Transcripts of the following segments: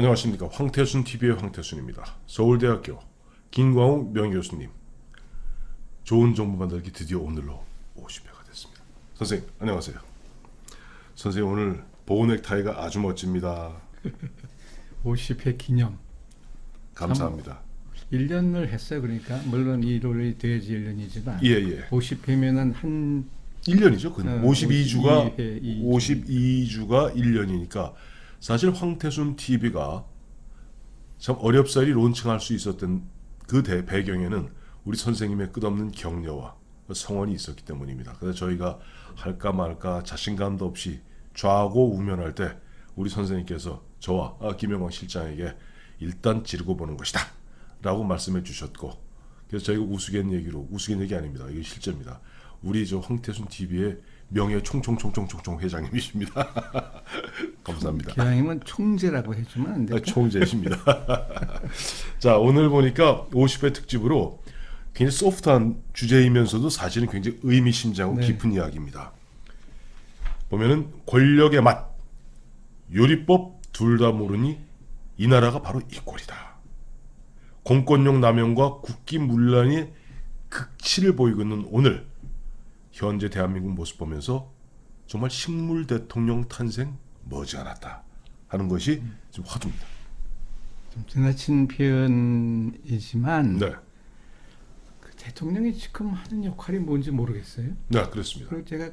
안녕하십니까. 황태순 TV의 황태순입니다. 서울대학교 김광욱 명예교수님, 좋은 정보 만들기 드디어 오늘로 50회가 됐습니다. 선생님 안녕하세요. 선생님 오늘 보호 넥타이가 아주 멋집니다. 50회 기념. 감사합니다. 1년을 했어요. 그러니까 물론 1월이 돼야지 1년이지만 예. 50회면은 한 1년이죠. 52주가 52주. 52주가 1년이니까 사실 황태순 TV가 참 어렵사리 론칭할 수 있었던 그 배경에는 우리 선생님의 끝없는 격려와 성원이 있었기 때문입니다. 그래서 저희가 할까 말까 자신감도 없이 좌고 우면할 때 우리 선생님께서 저와 김영광 실장에게 일단 지르고 보는 것이다 라고 말씀해 주셨고, 그래서 저희가 우스갯 얘기 아닙니다. 이게 실제입니다. 우리 저 황태순 TV의 명예 총총총총총총 회장님이십니다. 감사합니다. 기왕이면 총재라고 해주면 안 될까? 총재십니다. 자, 오늘 보니까 50회 특집으로 굉장히 소프트한 주제이면서도 사실은 굉장히 의미심장하고 깊은 이야기입니다. 보면은 권력의 맛, 요리법 둘 다 모르니 이 나라가 바로 이 꼴이다. 공권력 남용과 국기문란이 극치를 보이고 있는 오늘 현재 대한민국 모습 보면서 정말 식물 대통령 탄생 머지않았다 하는 것이 좀 화두입니다. 좀 지나친 표현이지만 네, 그 대통령이 지금 하는 역할이 뭔지 모르겠어요. 네 그렇습니다. 그리고 제가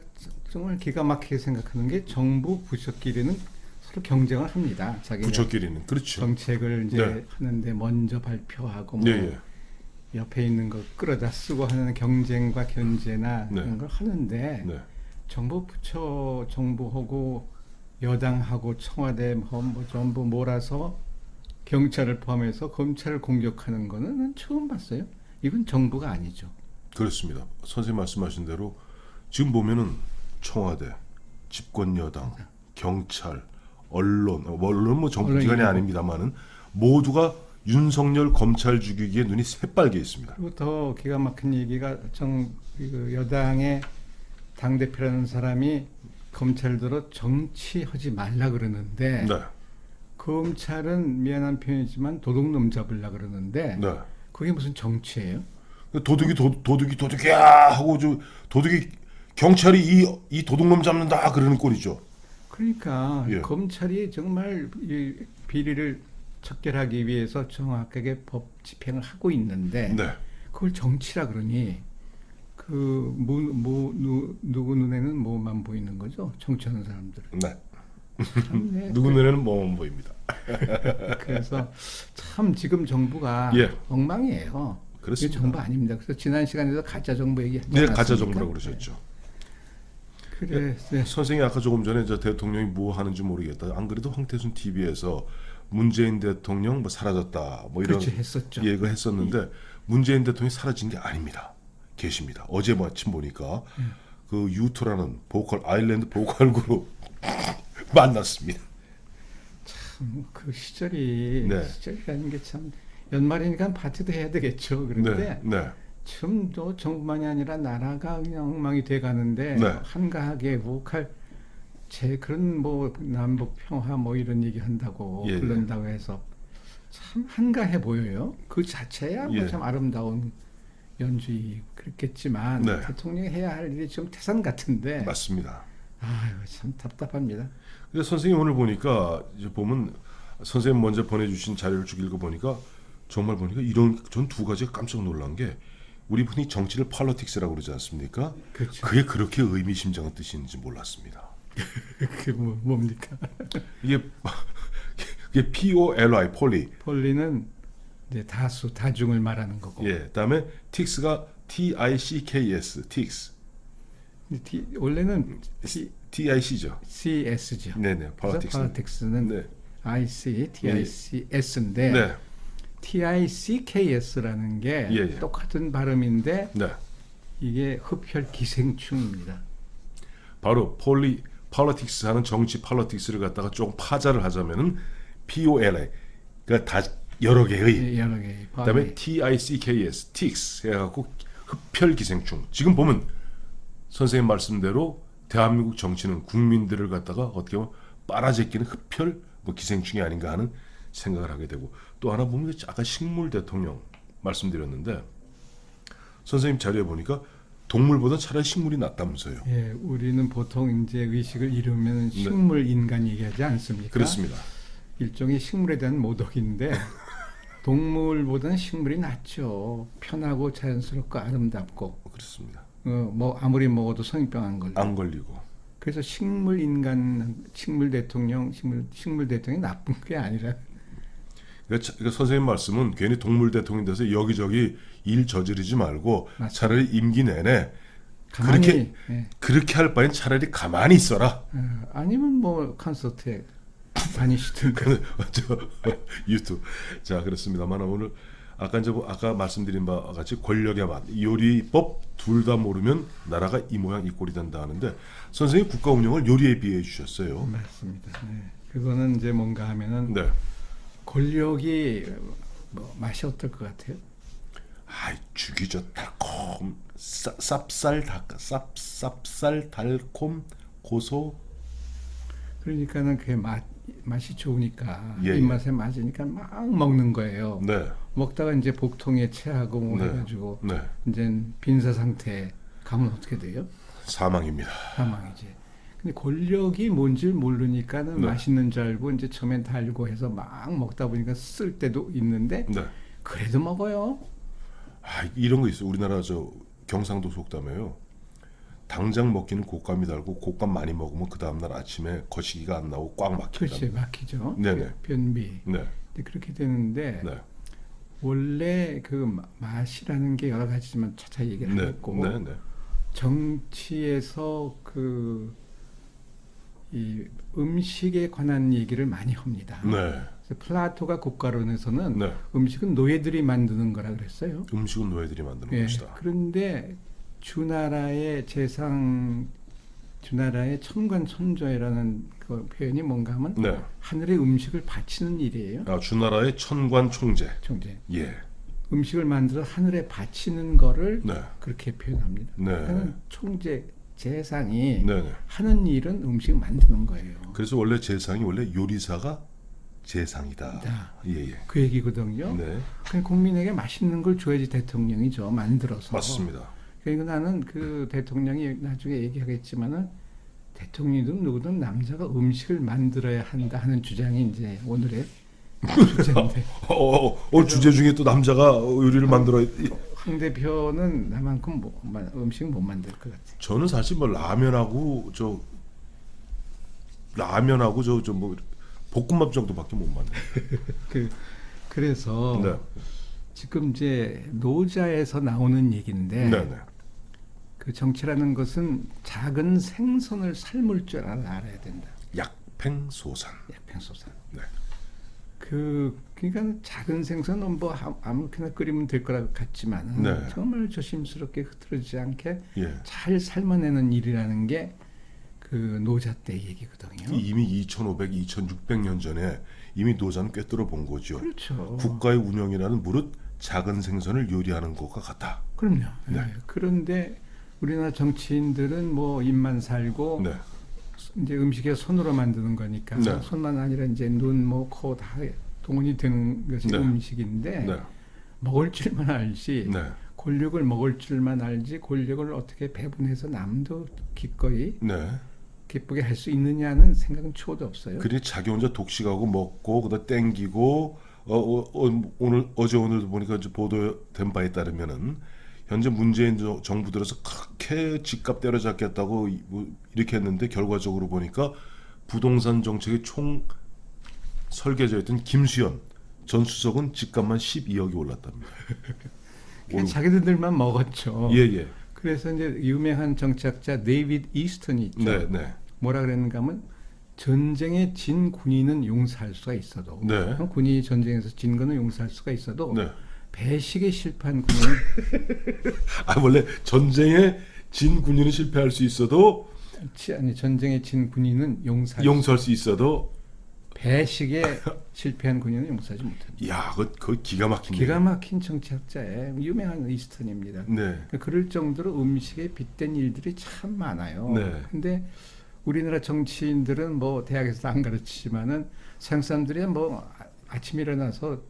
정말 기가 막히게 생각하는 게 정부 부처끼리는 서로 경쟁을 합니다. 자기가 부처끼리는 그렇죠. 정책을 이제 네. 하는데 먼저 발표하고 뭐 예. 옆에 있는 거 끌어다 쓰고 하는 경쟁과 견제나 네. 그런 걸 하는데 네. 정부 부처 정부하고 여당하고 청와대 뭐 전부 몰아서 경찰을 포함해서 검찰을 공격하는 거는 난 처음 봤어요. 이건 정부가 아니죠. 그렇습니다. 선생님 말씀하신 대로 지금 보면은 청와대, 집권 여당, 경찰, 언론 뭐 정부기관이 아닙니다만은 모두가 윤석열 검찰 죽이기에 눈이 새빨개 있습니다. 그리고 더 기가 막힌 얘기가 그 여당의 당 대표라는 사람이 검찰들로 정치하지 말라 그러는데 네, 검찰은 미안한 표현이지만 도둑놈 잡으려 그러는데 네. 그게 무슨 정치예요? 도둑이야 하고 저 도둑이 경찰이 이 도둑놈 잡는다 그러는 꼴이죠. 그러니까 예. 검찰이 정말 이 비리를 척결하기 위해서 정확하게 법 집행을 하고 있는데 네, 그걸 정치라 그러니 그 누구 눈에는 뭐만 보이는 거죠? 정치하는 사람들은. 네. 참, 네. 누구 눈에는 뭐만 보입니다. 그래서 참 지금 정부가 예. 엉망이에요. 그렇습니다. 이게 정부 아닙니다. 그래서 지난 시간에도 가짜 정부 얘기하지 네, 않았습니까? 가짜 정부라고 그러셨죠. 그래, 네. 선생님이 아까 조금 전에 저 대통령이 뭐 하는지 모르겠다. 안 그래도 황태순 TV에서 문재인 대통령 뭐 사라졌다 뭐 이런 그렇지, 했었죠. 얘기를 했었는데 문재인 대통령이 사라진 게 아닙니다. 계십니다. 어제 마침 보니까 그 U2라는 보컬 아일랜드 보컬 그룹 만났습니다. 그 시절이 네. 시절이라는 게 참 연말이니까 파티도 해야 되겠죠. 그런데 네. 지금도 정부만이 아니라 나라가 그냥 엉망이 돼 가는데 네. 한가하게 욱할 그런 뭐 남북 평화 뭐 이런 얘기 한다고 예. 그런다고 해서 참 한가해 보여요. 그 자체야 뭐 예. 참 아름다운 연주이 그렇겠지만 네. 대통령이 해야 할 일이 좀 태산 같은데 맞습니다. 아유 참 답답합니다. 그래서 선생님 오늘 보니까 이제 보면 선생님 먼저 보내주신 자료를 쭉 읽어보니까 정말 보니까 이런 전 두 가지가 깜짝 놀란 게 우리 분이 정치를 폴리틱스라고 그러지 않습니까? 그렇죠. 그게 그렇게 의미심장한 뜻이 있는지 몰랐습니다. 그게 뭡니까? 이게 POLI 폴리. 폴리는 이제 다수 다중을 말하는 거고. 예. 그다음에 틱스가 TICKS 틱스. 원래는 TIC죠. CS죠. 네네. 폴리틱스는 네. IC, TICS인데 네. TICKS라는 게 예. 똑같은 발음인데 네. 이게 흡혈 기생충입니다. 바로 폴리틱스 하는 정치 폴리틱스를 갖다가 조금 파자를 하자면은 POLI. 그러니까 다 여러 개의. 여러 개의. 그다음에 TICKS 틱스 해갖고 흡혈 기생충. 지금 보면 선생님 말씀대로 대한민국 정치는 국민들을 갖다가 어떻게 보면 빨아제끼는 흡혈 뭐 기생충이 아닌가 하는 생각을 하게 되고 또 하나 보면 아까 식물 대통령 말씀드렸는데 선생님 자료에 보니까 동물보다 차라리 식물이 낫다면서요. 예, 우리는 보통 이제 의식을 잃으면 식물 인간 얘기하지 않습니까? 그렇습니다. 일종의 식물에 대한 모독인데 동물보다는 식물이 낫죠. 편하고 자연스럽고 아름답고 그렇습니다. 뭐 아무리 먹어도 성인병 안 걸리고. 안 걸리고. 그래서 식물 인간, 식물 대통령, 식물 대통령이 나쁜 게 아니라 그러니까 선생님 말씀은 괜히 동물 대통령 돼서 여기저기 일 저지르지 말고 맞습니다. 차라리 임기 내내 가만히 예. 그렇게 할 바엔 차라리 가만히 있어라. 아니면 뭐 콘서트에 다니시든가. 저 유튜브. 자 그렇습니다만 오늘 아까 말씀드린 바와 같이 권력의 맛, 요리법 둘 다 모르면 나라가 이 모양 이 꼴이 된다 하는데 선생님 국가 운영을 요리에 비유해 주셨어요. 맞습니다. 네. 그거는 이제 뭔가 하면은 네. 권력이 뭐 맛이 어떨 것 같아요? 죽이죠. 달콤, 쌉쌀 달콤 고소. 그러니까는 그게 맛이 좋으니까 예, 예. 입맛에 맞으니까 막 먹는 거예요. 네. 먹다가 이제 복통에 체하고 뭐 네. 해가지고 네. 이제 빈사 상태에 가면 어떻게 돼요? 사망입니다. 사망이지. 근데 권력이 뭔지 모르니까는 네. 맛있는 줄 알고 이제 처음엔 달고 해서 막 먹다 보니까 쓸 때도 있는데 네. 그래도 먹어요. 이런 거 있어요. 우리나라 저 경상도 속담에요. 당장 먹기는 곶감이 달고 곶감 많이 먹으면 그 다음날 아침에 거시기가 안 나오고 꽉 막힌다. 그렇지, 막히죠. 네네. 변비. 네. 근데 그렇게 되는데 네. 원래 그 맛이라는 게 여러 가지지만 차차 얘기를 네. 하겠고 네. 네. 정치에서 이 음식에 관한 얘기를 많이 합니다. 네. 그래서 플라토가 국가론에서는 네. 음식은 노예들이 만드는 거라 그랬어요. 음식은 노예들이 만드는 예, 것이다. 그런데 주나라의 주나라의 천관천조회라는 그 표현이 뭔가 하면 네. 하늘의 음식을 바치는 일이에요. 주나라의 천관 총재. 총재. 예. 음식을 만들어 하늘에 바치는 거를 네. 그렇게 표현합니다. 네. 그러니까 총재 재상이 네. 네. 하는 일은 음식을 만드는 거예요. 그래서 원래 재상이 원래 요리사가 재상이다. 예, 예. 그 얘기거든요. 네. 그냥 국민에게 맛있는 걸 줘야지 대통령이죠. 만들어서. 맞습니다. 그러니까 나는 그 대통령이 나중에 얘기하겠지만은 대통령이든 누구든 남자가 음식을 만들어야 한다 하는 주장이 이제 오늘의 주제인데 주제 중에 또 남자가 요리를 만들어. 황 대표는 나만큼 음식 못 만들 것 같아. 저는 사실 뭐 라면하고 저 뭐 볶음밥 정도밖에 못 만들어요. 그래서 네. 지금 이제 노자에서 나오는 얘기인데 네, 네. 그 정치라는 것은 작은 생선을 삶을 줄 알아야 된다. 약팽소산. 약팽소산. 네. 그러니까 작은 생선은 뭐 아무렇게나 끓이면 될 거라 같지만 네. 정말 조심스럽게 흐트러지지 않게 예. 잘 삶아내는 일이라는 게 그 노자 때 얘기거든요. 이미 2,500, 2,600년 전에 이미 노자는 꿰뚫어 본 거죠. 그렇죠. 국가의 운영이라는 무릇 작은 생선을 요리하는 것과 같다. 그럼요. 네. 네. 그런데 우리나라 정치인들은 뭐 입만 살고 네. 이제 음식에 손으로 만드는 거니까 네. 손만 아니라 이제 눈, 뭐, 코 다 동원이 되는 것이 네. 음식인데 네. 먹을 줄만 알지 네. 권력을 먹을 줄만 알지 권력을 어떻게 배분해서 남도 기꺼이 네. 기쁘게 할 수 있느냐는 생각은 초도 없어요. 그리 자기 혼자 독식하고 먹고 그다 땡기고 오늘도 보니까 이제 보도된 바에 따르면은 현재 문재인 정부 들어서 그렇게 집값 때려잡겠다고 이렇게 했는데 결과적으로 보니까 부동산 정책의 총 설계자였던 김수현 전 수석은 집값만 12억이 올랐답니다. 그냥 자기들만 먹었죠. 예예. 그래서 이제 유명한 정치학자 데이비드 이스턴이 있죠. 네, 네. 뭐라 그랬는가 하면 전쟁에 진 군인은 용서할 수가 있어도 네. 군인이 전쟁에서 진 거는 용서할 수가 있어도 네. 배식에 실패한 군인은 원래 전쟁에 진 군인은 실패할 수 있어도 아니 전쟁에 진 군인은 용서할 수 있어도 배식에 실패한 군인은 용서하지 못합니다. 야, 그거 기가 막힌 기가 막힌 정치학자의 유명한 이스턴입니다. 네. 그럴 정도로 음식에 빗댄 일들이 참 많아요. 네. 근데 우리나라 정치인들은 뭐 대학에서 안 가르치지만은 서양 사람들이 뭐 아침 일어나서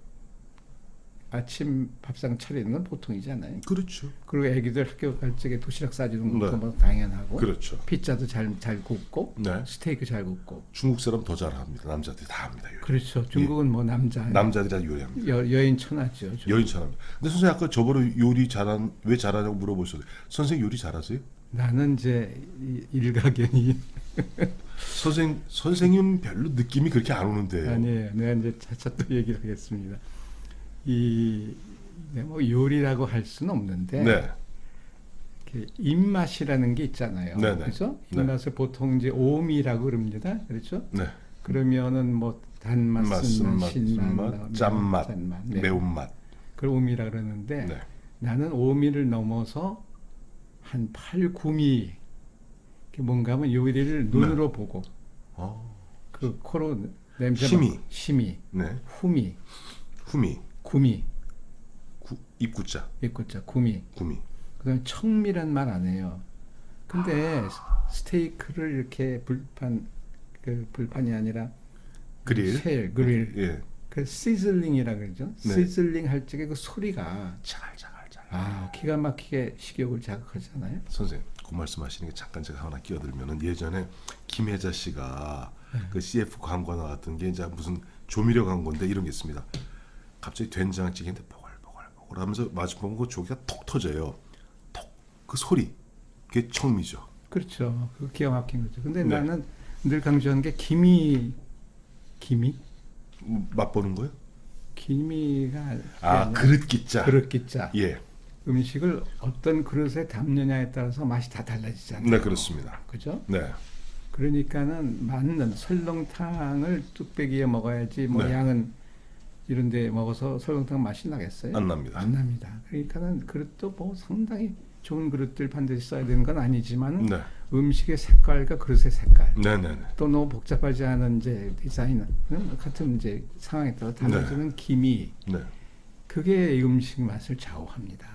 아침 밥상 차리는 건 보통이잖아요. 그렇죠. 그리고 애기들 학교 갈 적에 도시락 싸주는 것도 네. 뭐 당연하고. 그렇죠. 피자도 잘 굽고, 네. 스테이크 잘 굽고. 중국 사람 더 잘합니다. 남자들이 다 합니다. 요리. 그렇죠. 중국은 뭐 남자들이 다 요리합니다. 여인 천하죠. 좀. 여인 잘합니다. 근데 선생님 아까 저번에 요리 왜 잘하냐고 물어보셨어요. 선생님 요리 잘하세요? 나는 이제 일가견이 선생님 별로 느낌이 그렇게 안 오는데요. 아니에요. 내가 이제 차차 또 얘기를 하겠습니다. 뭐 요리라고 할 수는 없는데 네. 이렇게 입맛이라는 게 있잖아요. 네네. 그렇죠? 네. 입맛을 보통 이제 오미라고 그럽니다. 그렇죠? 네. 그러면은 뭐 단맛, 쓴맛, 신맛, 짠맛, 네. 매운맛. 그걸 오미라 그러는데 네. 나는 오미를 넘어서 한 8, 9미 뭔가 하면 요리를 눈으로 보고 어. 그 코로 냄새 심히. 맡고 심히, 네. 후미, 후미. 구미, 입구자. 입구자, 구미. 구미. 그다음에 청미란 말 안 해요. 근데 스테이크를 이렇게 불판이 아니라 그릴. 그릴. 예. 그 시즐링이라 그러죠. 네. 시즐링 할 적에 그 소리가 자갈자갈. 기가 막히게 식욕을 자극하잖아요. 선생님, 그 말씀하시는 게 잠깐 제가 하나 끼어들면은 예전에 김혜자 씨가 그 CF 광고 나왔던 게 이제 무슨 조미료 광고인데 이런 게 있습니다. 갑자기 된장찌개인데 보글보글 하면서 마주보면 그 조개가 톡 터져요. 톡. 그 소리. 그게 청미죠. 그렇죠. 그 기가 막힌 거죠. 근데 네. 나는 늘 강조하는 게 기미 맛보는 거요? 기미가 그릇 기자. 그릇 기자. 예. 음식을 어떤 그릇에 담느냐에 따라서 맛이 다 달라지잖아요. 네, 그렇습니다. 그죠? 네. 그러니까는 맞는 설렁탕을 뚝배기에 먹어야지 뭐 네. 양은 이런 데 먹어서 설렁탕 맛이 나겠어요? 안 납니다. 안 납니다. 그러니까는 그릇도 뭐 상당히 좋은 그릇들 반드시 써야 되는 건 아니지만 네. 음식의 색깔과 그릇의 색깔 네네네. 또 너무 복잡하지 않은 이제 디자인은 같은 이제 상황에 따라 달라지는 기미 네. 그게 음식 맛을 좌우합니다.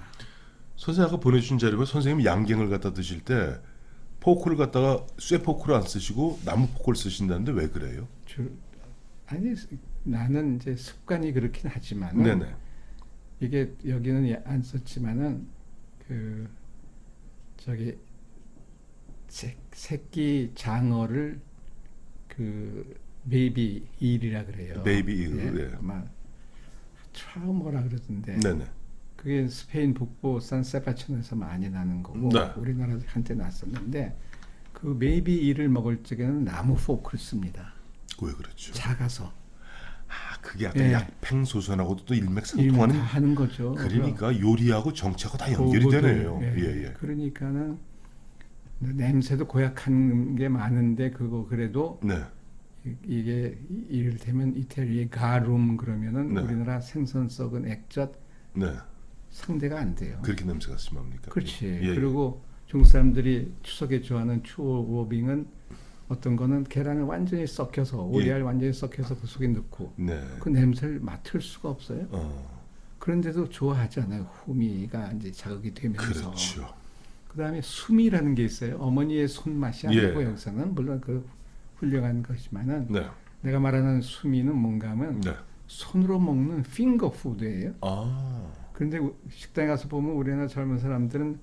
선생님 아까 보내주신 자료가 선생님 양갱을 갖다 드실 때 포크를 갖다가 쇠 포크를 안 쓰시고 나무 포크를 쓰신다는데 왜 그래요? 아니 나는 이제 습관이 그렇긴 하지만 네네. 이게 여기는 안 썼지만은 그 저기 새끼 장어를 그 베이비 일이라 그래요. 베이비 일, 예. 아마 트라우머라 그러던데. 네네. 그게 스페인 북부 산세바천에서 많이 나는 거고 네. 우리나라도 한때 났었는데 그 베이비 일을 먹을 적에는 나무 포크를 씁니다. 왜 그렇죠? 작아서. 그게 약간 예. 약팽소선하고도 또 일만 일맥상통하는. 다 하는 거죠. 그러니까 요리하고 정치하고 다 연결이 그거도, 되네요. 예. 예. 그러니까는 냄새도 고약한 게 많은데 그거 그래도 네. 이게 이를테면 이태리의 가룸 그러면은 네. 우리나라 생선 썩은 액젓 네. 상대가 안 돼요. 그렇게 냄새가 심합니까? 그렇지. 예. 그리고 중국 사람들이 추석에 좋아하는 추오빙은 어떤 거는 계란을 완전히 썩혀서 오리알 완전히 썩혀서 그 속에 넣고 네. 그 냄새를 맡을 수가 없어요. 어. 그런데도 좋아하잖아요. 후미가 이제 자극이 되면서. 그렇죠. 그다음에 수미라는 게 있어요. 어머니의 손맛이 아니고 예. 여기서는 물론 그 훌륭한 것이지만은 네. 내가 말하는 수미는 뭔가 하면 네. 손으로 먹는 핑거 푸드예요. 아. 그런데 식당에 가서 보면 우리나라 젊은 사람들은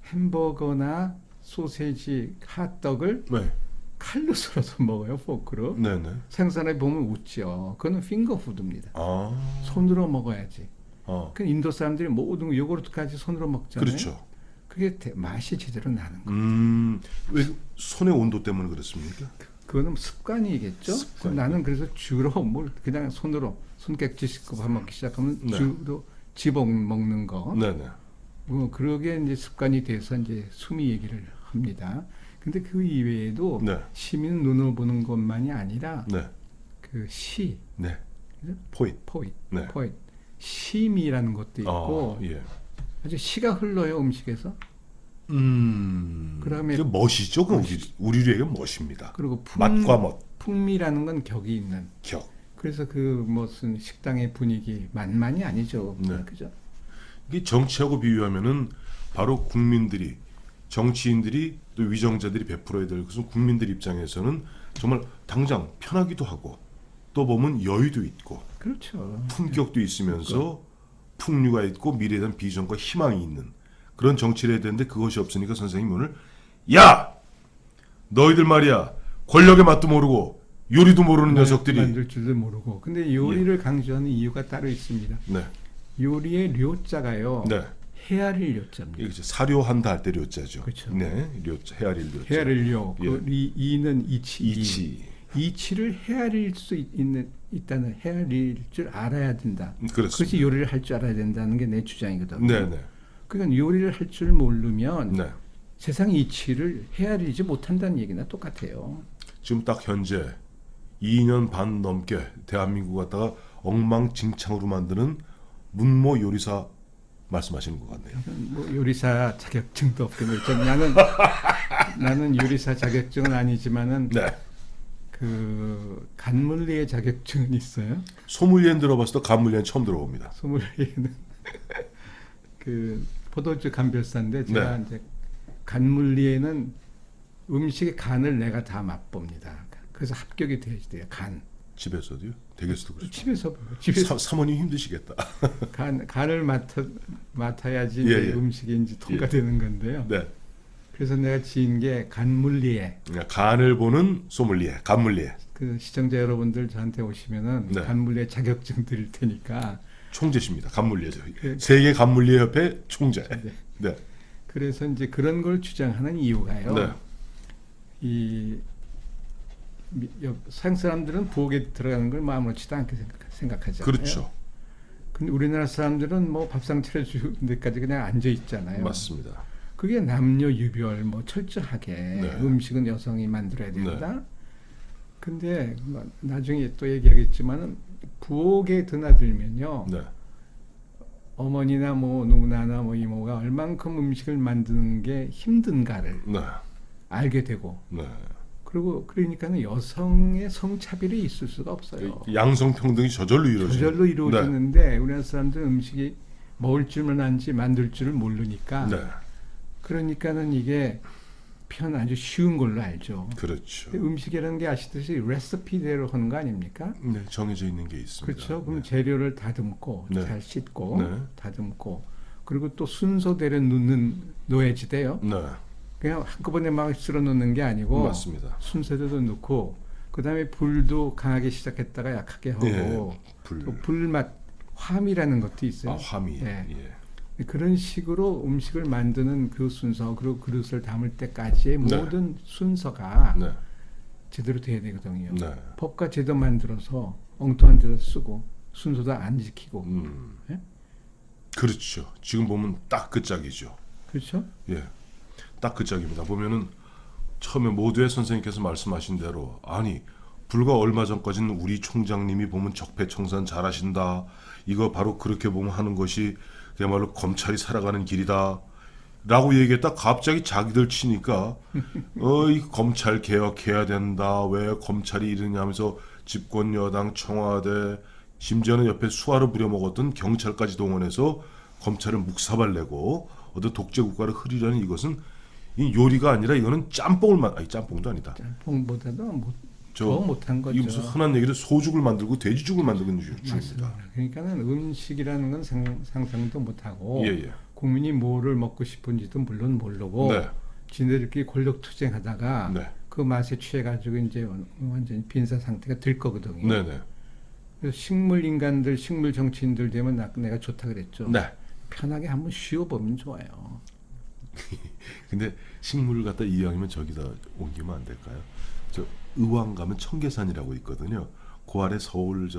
햄버거나 소세지, 핫떡을 네. 칼로 썰어서 먹어요, 포크로. 네네. 생선에 보면 웃죠. 그거는 핑거 푸드입니다. 아. 손으로 먹어야지. 어. 그 인도 사람들이 모든 거 요구르트까지 손으로 먹잖아요. 그렇죠. 그게 맛이 제대로 나는 거예요. 왜 손의 온도 때문에 그렇습니까? 그거는 습관이겠죠. 습관이요. 나는 그래서 주로 뭘 그냥 손으로 손깍지 씻고 밥 먹기 시작하면 네. 주로 지복 먹는 거. 네네. 그러게 이제 습관이 돼서 이제 수미 얘기를 합니다. 근데 그 이외에도 네. 시민은 눈으로 보는 것만이 아니라 네. 그 시, 네. 그죠? 포인트. 포인트, 네. 포인트, 심이라는 것도 있고 예. 아주 시가 흘러요 음식에서. 그다음에 그 멋이죠. 그 우리에게 멋입니다. 그리고 맛과 멋, 풍미라는 건 격이 있는. 격. 그래서 그 무슨 식당의 분위기 만만이 아니죠. 네. 그죠? 이게 정치하고 비유하면은 바로 국민들이 정치인들이 또 위정자들이 베풀어야 될 것은 국민들 입장에서는 정말 당장 편하기도 하고 또 보면 여유도 있고 그렇죠. 품격도 있으면서 풍류가 있고 미래에 대한 비전과 희망이 있는 그런 정치를 해야 되는데 그것이 없으니까 선생님 오늘 야! 너희들 말이야 권력의 맛도 모르고 요리도 모르는 녀석들이 만들 줄도 모르고. 근데 요리를 강조하는 이유가 따로 있습니다. 네, 요리의 료자가요. 네. 헤아릴 료자입니다. 이게 이제 사료한다 할 때 료자죠. 그렇죠. 네, 료자, 헤아릴 료자. 헤아릴 료. 예. 그 이는 이치. 이치. 이치를 헤아릴 수 있다는 헤아릴 줄 알아야 된다. 그렇습니다. 그것이 요리를 할 줄 알아야 된다는 게 내 주장이거든요. 네, 네, 그러니까 요리를 할 줄 모르면 네. 세상 이치를 헤아리지 못한다는 얘기나 똑같아요. 지금 딱 현재 2년 반 넘게 대한민국 갖다가 엉망진창으로 만드는 문모 요리사 말씀하시는 것 같네요. 뭐 요리사 자격증도 없고 나는 요리사 자격증은 아니지만은 네. 그 간물리의 자격증은 있어요. 소믈리에는 들어봤을 때 간물리에는 처음 들어봅니다. 소믈리에는 그 포도주 감별사인데 제가 네. 이제 간물리에는 음식의 간을 내가 다 맛봅니다. 그래서 합격이 돼야지 돼요. 간. 집에서도요? 댁에서도 그렇죠. 집에서 사모님 힘드시겠다. 간을 맡아야지 예, 이제 예. 음식이 이제 통과되는 건데요. 네. 그래서 내가 지은 게 간물리에. 그러니까 간을 보는 소믈리에, 간물리에. 그 시청자 여러분들 저한테 오시면은 네. 간물리에 자격증 드릴 테니까. 총재십니다. 간물리에죠. 네. 세계 간물리에 협회 총재. 네. 네. 그래서 이제 그런 걸 주장하는 이유가요. 네. 이 서양 사람들은 부엌에 들어가는 걸 아무렇지도 않게 생각하잖아요. 그렇죠. 근데 우리나라 사람들은 뭐 밥상 차려주는 데까지 그냥 앉아 있잖아요. 맞습니다. 그게 남녀 유별 뭐 철저하게 네. 음식은 여성이 만들어야 된다. 근데 뭐 나중에 또 얘기하겠지만은 부엌에 드나들면요. 네. 어머니나 뭐 누나나 뭐 이모가 얼만큼 음식을 만드는 게 힘든가를 네. 알게 되고 네. 그리고 그러니까는 여성의 성차별이 있을 수가 없어요. 양성 평등이 저절로 이루어지는. 저절로 이루어지는데 우리나라 사람들은 음식이 먹을 줄만 알지 만들 줄을 모르니까 네. 그러니까는 이게 아주 쉬운 걸로 알죠. 그렇죠. 근데 음식이라는 게 아시듯이 레시피대로 하는 거 아닙니까? 네, 정해져 있는 게 있습니다. 그렇죠. 그럼 네. 재료를 다듬고 네. 잘 씻고 네. 다듬고 그리고 또 순서대로 놓아야지 돼요. 네, 그냥 한꺼번에 막 쓸어 놓는 게 아니고 맞습니다. 순서대로 넣고 그다음에 불도 강하게 시작했다가 약하게 하고 네, 불. 또 불맛 화미라는 것도 있어요. 아, 화미. 네. 예. 그런 식으로 음식을 만드는 그 순서 그리고 그릇을 담을 때까지의 네. 모든 순서가 네. 제대로 돼야 되거든요. 네. 법과 제도 만들어서 엉뚱한 데서 쓰고 순서도 안 지키고 예? 그렇죠. 지금 보면 딱 그 짝이죠. 그렇죠? 예. 딱 그 짝입니다. 보면은 처음에 모두의 선생님께서 말씀하신 대로 아니 불과 얼마 전까지는 우리 총장님이 보면 적폐청산 잘하신다. 이거 바로 그렇게 보면 하는 것이 그야말로 검찰이 살아가는 길이다. 라고 얘기했다 갑자기 자기들 치니까 이 검찰 개혁해야 된다. 왜 검찰이 이러냐 하면서 집권 여당 청와대 심지어는 옆에 수하를 부려먹었던 경찰까지 동원해서 검찰을 묵사발내고 어떤 독재 국가를 흐리려는 이것은 이 요리가 아니라 이거는 아니 짬뽕도 아니다. 짬뽕보다도 더 못한 거죠. 이 무슨 흔한 얘기로 소죽을 만들고 돼지죽을 만드는 중입니다. 맞습니다. 그러니까는 음식이라는 건 상상도 못하고 예. 국민이 뭐를 먹고 싶은지도 물론 모르고 네. 지네들끼리 권력 투쟁하다가 네. 그 맛에 취해가지고 이제 완전히 빈사 상태가 될 거거든요. 네네. 그래서 식물 인간들, 식물 정치인들 되면 내가 좋다 그랬죠. 네. 편하게 한번 쉬어보면 좋아요. 근데 식물을 갖다 이왕이면 저기다 옮기면 안 될까요? 저 의왕 가면 청계산이라고 있거든요. 그 아래 서울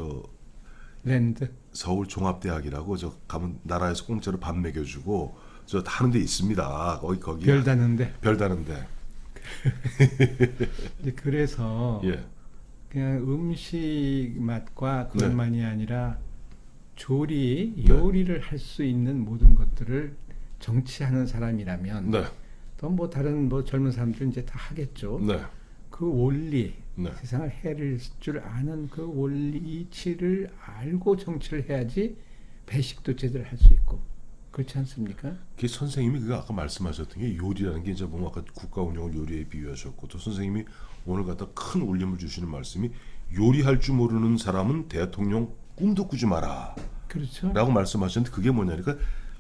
랜드. 서울 종합대학이라고 저 가면 나라에서 공짜로 밥 먹여주고 저 하는 데 있습니다. 거기 별 다는데. 별 다는데. 이제 그래서 예. 그냥 음식 맛과 그것만이 아니라 네. 요리를 할 수 있는 모든 것들을 정치하는 사람이라면 네. 또 뭐 다른 뭐 젊은 사람들은 이제 다 하겠죠. 네. 그 원리, 네. 세상을 해릴 줄 아는 그 원리 이치를 알고 정치를 해야지 배식도 제대로 할 수 있고 그렇지 않습니까? 그 선생님이 그 아까 말씀하셨던 게 요리라는 게 이제 보면 아까 국가 운영을 요리에 비유하셨고 또 선생님이 오늘 갖다 큰 울림을 주시는 말씀이 요리할 줄 모르는 사람은 대통령 꿈도 꾸지 마라 그렇죠. 라고 말씀하셨는데 그게 뭐냐니까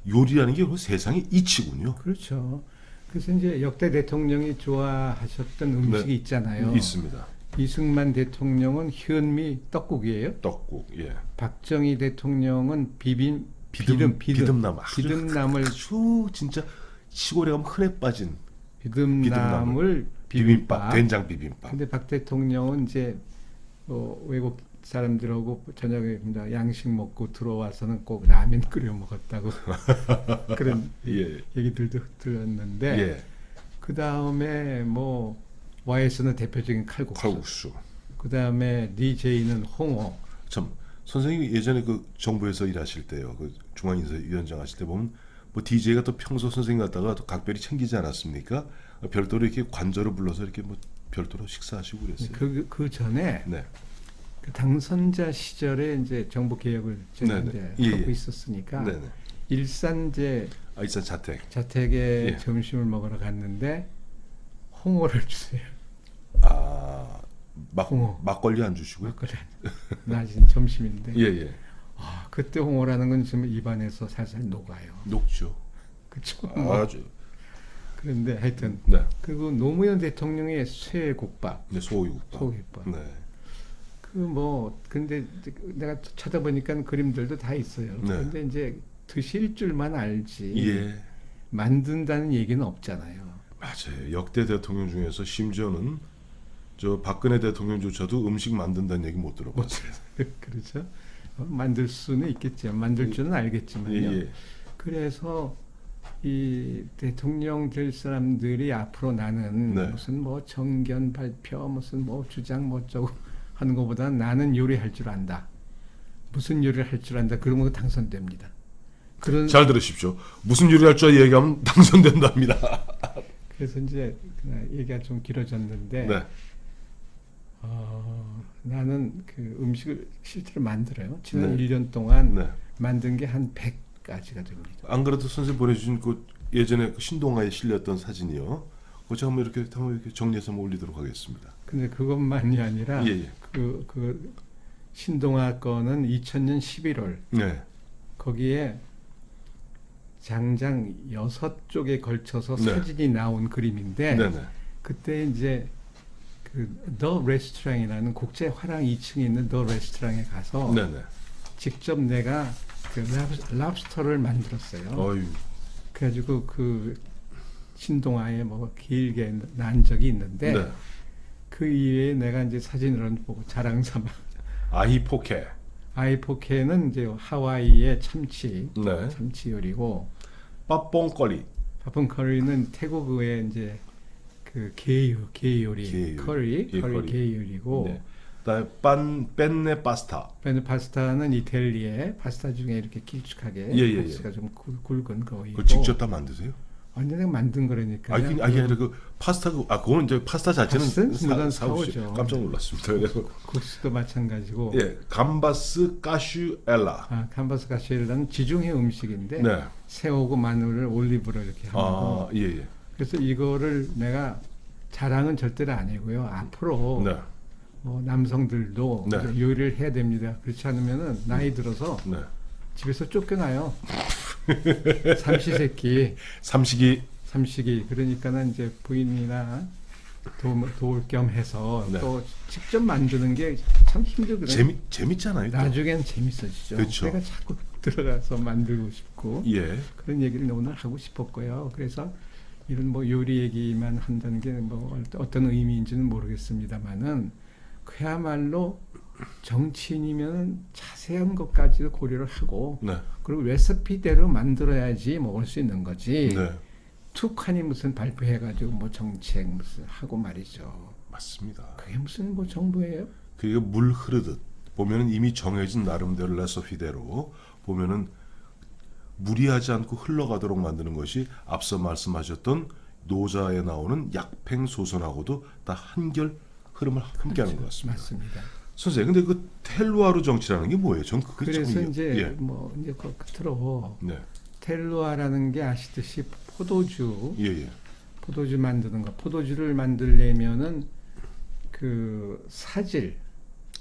요리라는 게 세상의 이치군요. 그렇죠. 그래서 이제 역대 대통령이 좋아하셨던 음식이 네. 있잖아요. 있습니다. 이승만 대통령은 현미 떡국이에요. 떡국, 예. 박정희 대통령은 비듬나물. 비듬나물 아주 진짜 시골에 가면 흔해 빠진 비듬나물 비빔밥, 비빔밥. 된장 비빔밥. 근데 박 대통령은 이제 외국 사람들하고 저녁에 양식 먹고 들어와서는 꼭 라면 끓여 먹었다고 그런 예. 얘기들도 들었는데 예. 그 다음에 뭐 와에서는 대표적인 칼국수. 칼국수. 그 다음에 DJ는 홍어. 참 선생님이 예전에 그 정부에서 일하실 때요, 그 중앙인사위원장 하실 때 보면 뭐 DJ가 또 평소 선생님 같다가 또 각별히 챙기지 않았습니까? 별도로 이렇게 관저로 불러서 이렇게 뭐 별도로 식사하시고 그랬어요. 그 전에 네. 그 당선자 시절에 이제 정부 개혁을 제가 네네. 이제 예, 하고 예. 있었으니까 네네. 일산 이제 일산 자택. 자택에 예. 점심을 먹으러 갔는데 홍어를 주세요. 아, 홍어. 막걸리 안 주시고요? 막걸리 낮은 점심인데 예, 예. 그때 홍어라는 건 지금 입안에서 살살 녹아요. 녹죠. 그렇죠. 아주. 그런데 하여튼 네. 그리고 노무현 대통령의 쇠국밥, 네, 소고기국밥. 소국밥. 네. 근데 내가 찾아보니까 그림들도 다 있어요. 네. 근데 이제 드실 줄만 알지 예. 만든다는 얘기는 없잖아요. 맞아요. 역대 대통령 중에서 심지어는 저 박근혜 대통령조차도 음식 만든다는 얘기 못 들어봤어요. 그렇죠. 만들 수는 있겠지만 만들 줄은 알겠지만요. 예. 그래서 이 대통령 될 사람들이 앞으로 나는 네. 무슨 뭐 정견 발표 무슨 뭐 주장 뭐 어쩌고 하는 것보다는 나는 요리할 줄 안다. 무슨 요리를 할 줄 안다. 그러면 당선됩니다. 그런 잘 들으십시오. 무슨 요리할 줄 얘기하면 당선된답니다. 그래서 이제 얘기가 좀 길어졌는데 네. 나는 그 음식을 실제로 만들어요. 지난 네. 1년 동안 네. 만든 게 한 100가지가 됩니다. 안 그래도 선생님 보내주신 그 예전에 그 신동아에 실렸던 사진이요. 그거 제가 한번 이렇게 정리해서 한번 올리도록 하겠습니다. 근데 그것만이 아니라 예, 예. 그 신동아 거는 2000년 11월 네. 거기에 장장 6쪽에 걸쳐서 네. 사진이 나온 그림인데 네네. 그때 이제 그 더 레스토랑이라는 국제 화랑 2층에 있는 더 레스토랑에 가서 네네. 직접 내가 그 랍스터를 만들었어요. 어유. 그래가지고 그 신동아에 뭐 길게 난 적이 있는데 네. 그 이외에 내가 이제 사진을 보고 자랑 삼아 아히포케. 아이포케는 이제 하와이의 참치 네. 참치 요리고 빠뽕거리. 파푼커리는 태국의 이제 그 게 요리 게 요리. 커리 예, 커리 커리. 게 요리고 네. 그다음에 빤네 파스타. 베네 파스타는 이탈리아 파스타 중에 이렇게 길쭉하게 예, 예, 예. 소스가 좀 굵은 거이고 그걸 직접 다 만드세요? 완전히 만든 거라니까. 아니 아니라 그 파스타 그거는 이제 파스타 자체는 파스타는 사오죠. 사오죠. 깜짝 놀랐습니다. 그래서 국수도 마찬가지고. 예, 감바스 까슈엘라. 캄바스 가시엘라는 지중해 음식인데 네. 새우고 마늘을 올리브로 이렇게 하는 거. 예, 예. 그래서 이거를 내가 자랑은 절대로 아니고요. 앞으로 네. 뭐 남성들도 네. 이제 요리를 해야 됩니다. 그렇지 않으면은 나이 들어서 네. 집에서 쫓겨나요. 삼시세끼, 삼식이 그러니까는 이제 부인이나 도울 겸 해서 네. 또 직접 만드는 게 참 힘들거든요. 재밌잖아요. 또. 나중엔 재밌어지죠. 그렇죠. 내가 자꾸 들어가서 만들고 싶고 예. 그런 얘기를 오늘 하고 싶었고요. 그래서 이런 뭐 요리 얘기만 한다는 게 뭐 어떤 의미인지는 모르겠습니다만은 그야말로 정치인이면 자세한 것까지도 고려를 하고 네. 그리고 레시피대로 만들어야지 먹을 수 있는 거지. 네. 툭하니 무슨 발표해가지고 뭐 정책 무슨 하고 말이죠. 맞습니다. 그게 무슨 뭐 정부예요? 그게 물 흐르듯 보면은 이미 정해진 나름대로 레시피대로 보면은 무리하지 않고 흘러가도록 만드는 것이 앞서 말씀하셨던 노자에 나오는 약팽소선하고도 다 한결 흐름을 함께하는 것 같습니다. 맞습니다. 선생님, 근데 그 텔루아르 정치라는 게 뭐예요? 전 그게 그래서 참 이제 예. 뭐 이제 끝으로 네. 텔루아라는 게 아시듯이 포도주 예. 만드는 거. 포도주를 만들려면은 그 사질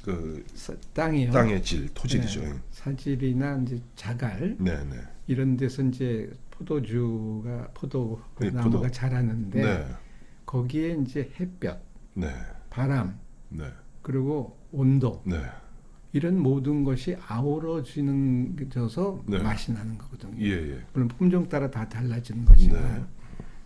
그 땅이요. 땅의 질, 토질이죠. 네, 사질이나 이제 자갈 네, 네. 이런 데서 이제 포도 네, 나무가 포도. 자라는데 네, 거기에 이제 햇볕, 네, 바람, 네, 그리고 온도 네, 이런 모든 것이 아우러져서 네. 맛이 나는 거거든요. 예, 예. 물론 품종 따라 다 달라지는 거지만 네.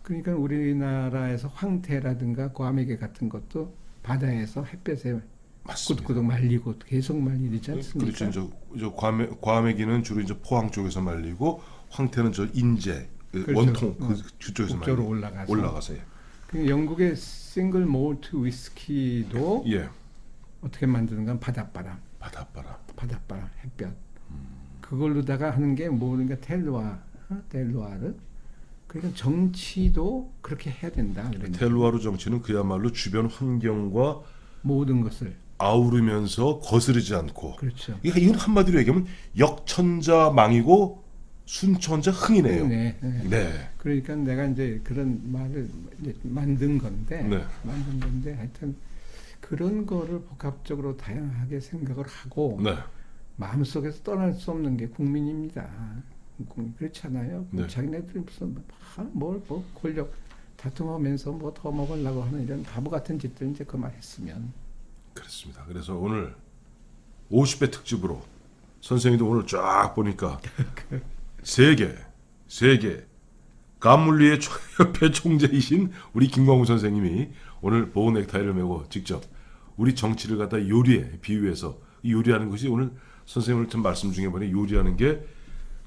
그러니까 우리나라에서 황태라든가 과메기 같은 것도 바다에서 햇볕에 맞습니다. 꾸덕꾸덕 말리고 계속 말리지 않습니까? 그렇죠. 저 과메기는 주로 이제 포항 쪽에서 말리고 황태는 저 인제 그 그렇죠. 원통 그쪽에서 북쪽으로 말리고 올라가서. 예. 그 영국의 싱글 몰트 위스키도 예. 어떻게 만드는가 바닷바람, 바닷바람. 햇볕. 그걸로다가 하는 게 뭐니까 텔루아르. 그러니까 정치도 그렇게 해야 된다. 그러니까 텔루아르 정치는 그야말로 주변 환경과 모든 것을 아우르면서 거스르지 않고 그렇죠. 이건 한마디로 얘기하면 역천자망이고 순천자흥이네요. 네. 네. 그러니까 내가 이제 그런 말을 이제 만든 건데 네. 하여튼 그런 거를 복합적으로 다양하게 생각을 하고 네. 마음속에서 떠날 수 없는 게 국민입니다. 그렇잖아요. 네. 자기네들이 무슨 뭐 권력 다툼하면서 뭐 더 먹으려고 하는 이런 바보 같은 짓들 이제 그만했으면. 그렇습니다. 그래서 오늘 50회 특집으로 선생님도 오늘 쫙 보니까 세계 간물리의 협회 총재이신 우리 김광우 선생님이 오늘 보호 넥타이를 메고 직접 우리 정치를 갖다 요리에 비유해서 이 요리하는 것이 오늘 선생님 오늘 말씀 중에 보니 요리하는 게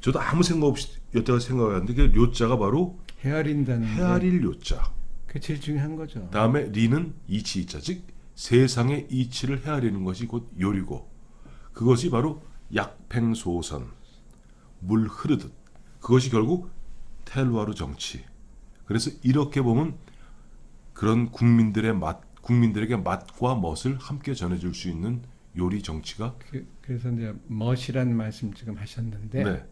저도 아무 생각 없이 여태까지 생각했는데 그 요자가 바로 헤아린다는 헤아릴 요자. 게 제일 중요한 거죠. 다음에 리는 이치이자 즉 세상의 이치를 헤아리는 것이 곧 요리고 그것이 바로 약팽소선 물 흐르듯 그것이 결국 텔루아르 정치. 그래서 이렇게 보면 그런 국민들에게 맛과 멋을 함께 전해줄 수 있는 요리 정치가 그래서 이제 멋이라는 말씀 지금 하셨는데 네,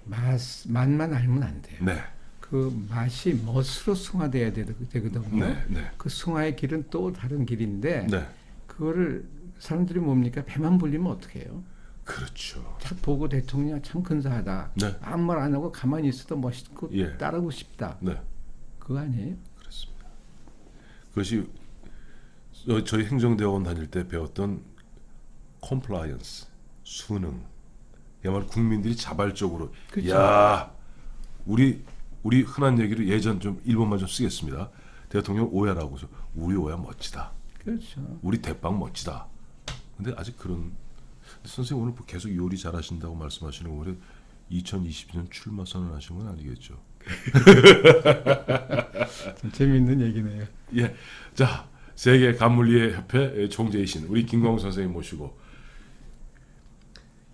맛만 알면 안 돼요. 네, 그 맛이 멋으로 승화돼야 되거든요. 네, 네, 그 승화의 길은 또 다른 길인데 네, 그거를 사람들이 뭡니까? 배만 불리면 어떻게 해요? 그렇죠. 딱 보고 대통령 참 근사하다. 네, 아무 말 안 하고 가만히 있어도 멋있고 예. 따르고 싶다. 네, 그거 아니에요? 그렇습니다. 그것이 저희 행정대학원 다닐 때 배웠던 컴플라이언스, 순응. 야말로 국민들이 자발적으로 그쵸. 야 우리 흔한 얘기를 예전 좀 일본말 좀 쓰겠습니다. 대통령 오야라고 해서 우리 오야 멋지다. 그렇죠. 우리 대빵 멋지다. 근데 아직 그런 선생님 오늘 계속 요리 잘하신다고 말씀하시는 거 보니 2022년 출마 선언하신 건 아니겠죠? 좀 재미있는 얘기네요. 예, 자 세계 간물리의 협회 총재이신 우리 김광우 선생님 모시고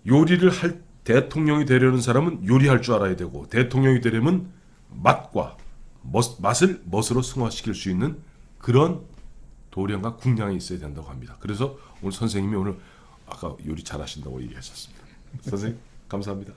요리를 할 대통령이 되려는 사람은 요리할 줄 알아야 되고 대통령이 되려면 맛과 맛을 멋으로 승화시킬 수 있는 그런 도량과 국량이 있어야 된다고 합니다. 그래서 오늘 선생님이 오늘 아까 요리 잘하신다고 얘기하셨습니다. 선생님 감사합니다.